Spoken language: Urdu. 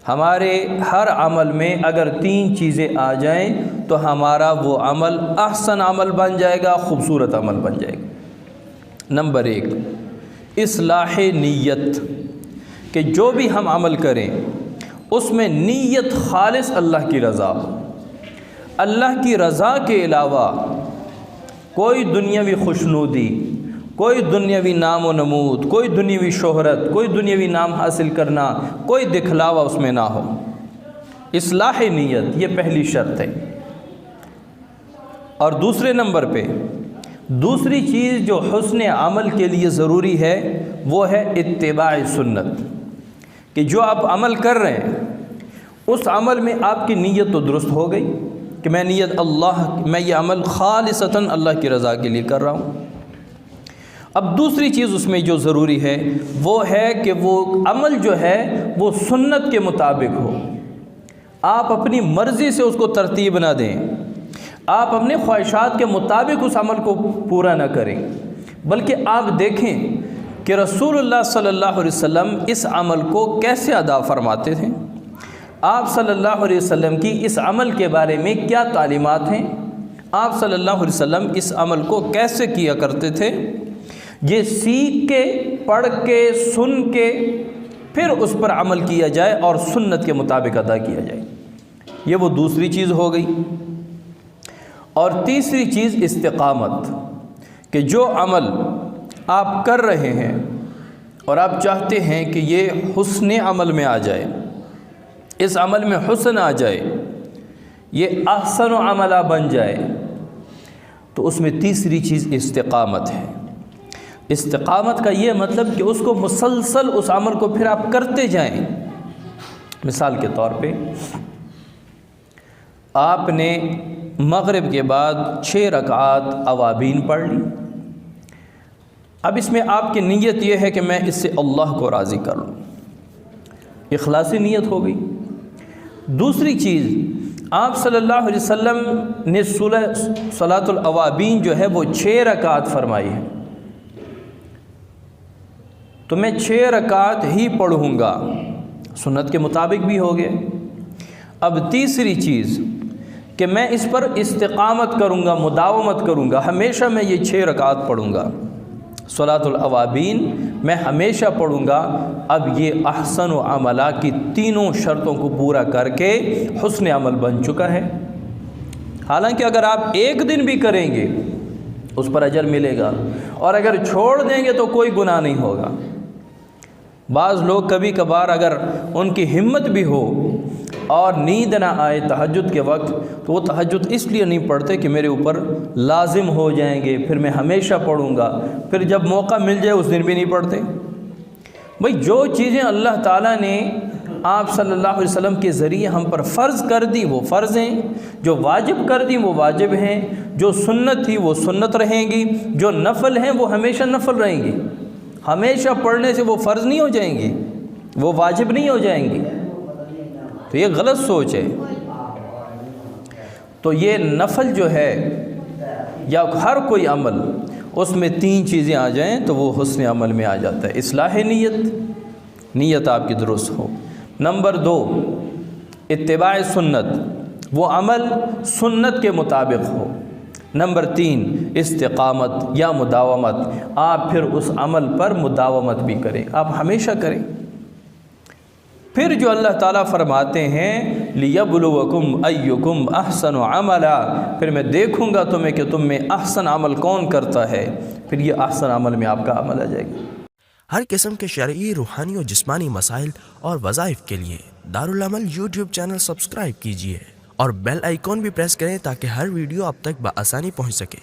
ہمارے ہر عمل میں اگر 3 چیزیں آ جائیں تو ہمارا وہ عمل احسن عمل بن جائے گا، خوبصورت عمل بن جائے گا۔ نمبر 1 اصلاح نیت، کہ جو بھی ہم عمل کریں اس میں نیت خالص اللہ کی رضا ہو۔ اللہ کی رضا کے علاوہ کوئی دنیاوی خوشنودی، کوئی دنیاوی نام و نمود، کوئی دنیاوی شہرت، کوئی دنیاوی نام حاصل کرنا، کوئی دکھلاوا اس میں نہ ہو۔ اصلاح نیت یہ پہلی شرط ہے۔ اور دوسرے نمبر پہ دوسری چیز جو حسن عمل کے لیے ضروری ہے وہ ہے اتباع سنت، کہ جو آپ عمل کر رہے ہیں اس عمل میں آپ کی نیت تو درست ہو گئی کہ میں یہ عمل خالصتاً اللہ کی رضا کے لیے کر رہا ہوں۔ اب دوسری چیز اس میں جو ضروری ہے وہ ہے کہ وہ عمل جو ہے وہ سنت کے مطابق ہو۔ آپ اپنی مرضی سے اس کو ترتیب نہ دیں، آپ اپنے خواہشات کے مطابق اس عمل کو پورا نہ کریں، بلکہ آپ دیکھیں کہ رسول اللہ صلی اللہ علیہ وسلم اس عمل کو کیسے ادا فرماتے تھے، آپ صلی اللہ علیہ وسلم کی اس عمل کے بارے میں کیا تعلیمات ہیں، آپ صلی اللہ علیہ وسلم اس عمل کو کیسے کیا کرتے تھے۔ یہ سیکھ کے، پڑھ کے، سن کے پھر اس پر عمل کیا جائے اور سنت کے مطابق ادا کیا جائے، یہ وہ دوسری چیز ہو گئی۔ اور تیسری چیز استقامت، کہ جو عمل آپ کر رہے ہیں اور آپ چاہتے ہیں کہ یہ حسن عمل میں آ جائے، اس عمل میں حسن آ جائے، یہ احسن عملہ بن جائے، تو اس میں تیسری چیز استقامت ہے۔ استقامت کا یہ مطلب کہ اس کو مسلسل اس عمل کو پھر آپ کرتے جائیں۔ مثال کے طور پہ آپ نے مغرب کے بعد 6 رکعات اوابین پڑھ لی، اب اس میں آپ کی نیت یہ ہے کہ میں اس سے اللہ کو راضی کر لوں، اخلاصی نیت ہو گئی۔ دوسری چیز، آپ صلی اللہ علیہ وسلم نے صلاۃ الاوابین جو ہے وہ 6 رکعات فرمائی ہے، تو میں 6 رکعات ہی پڑھوں گا، سنت کے مطابق بھی ہو گئے۔ اب تیسری چیز کہ میں اس پر استقامت کروں گا، مداومت کروں گا، ہمیشہ میں یہ 6 رکعات پڑھوں گا، صلاۃ الاوابین میں ہمیشہ پڑھوں گا۔ اب یہ احسن و عملہ کی تینوں شرطوں کو پورا کر کے حسن عمل بن چکا ہے۔ حالانکہ اگر آپ ایک دن بھی کریں گے اس پر اجر ملے گا، اور اگر چھوڑ دیں گے تو کوئی گناہ نہیں ہوگا۔ بعض لوگ کبھی کبھار اگر ان کی ہمت بھی ہو اور نیند نہ آئے تہجد کے وقت، تو وہ تہجد اس لیے نہیں پڑھتے کہ میرے اوپر لازم ہو جائیں گے، پھر میں ہمیشہ پڑھوں گا، پھر جب موقع مل جائے اس دن بھی نہیں پڑھتے۔ بھئی جو چیزیں اللہ تعالیٰ نے آپ صلی اللہ علیہ وسلم کے ذریعے ہم پر فرض کر دی وہ فرض ہیں، جو واجب کر دی وہ واجب ہیں، جو سنت تھی وہ سنت رہیں گی، جو نفل ہیں وہ ہمیشہ نفل رہیں گی۔ ہمیشہ پڑھنے سے وہ فرض نہیں ہو جائیں گی، وہ واجب نہیں ہو جائیں گی، تو یہ غلط سوچ ہے۔ تو یہ نفل جو ہے یا ہر کوئی عمل، اس میں 3 چیزیں آ جائیں تو وہ حسن عمل میں آ جاتا ہے۔ اصلاح نیت آپ کی درست ہو۔ نمبر 2 اتباع سنت، وہ عمل سنت کے مطابق ہو۔ نمبر 3 استقامت یا مداومت، آپ پھر اس عمل پر مداومت بھی کریں، آپ ہمیشہ کریں۔ پھر جو اللہ تعالیٰ فرماتے ہیں لِيَبْلُوَكُمْ أَيُّكُمْ أَحْسَنُ عَمَلًا، پھر میں دیکھوں گا تمہیں کہ تم میں احسن عمل کون کرتا ہے، پھر یہ احسن عمل میں آپ کا عمل آ جائے گا۔ ہر قسم کے شرعی، روحانی اور جسمانی مسائل اور وظائف کے لیے دارالعمل یوٹیوب چینل سبسکرائب کیجیے اور بیل آئیکن بھی پریس کریں تاکہ ہر ویڈیو آپ تک بآسانی پہنچ سکے۔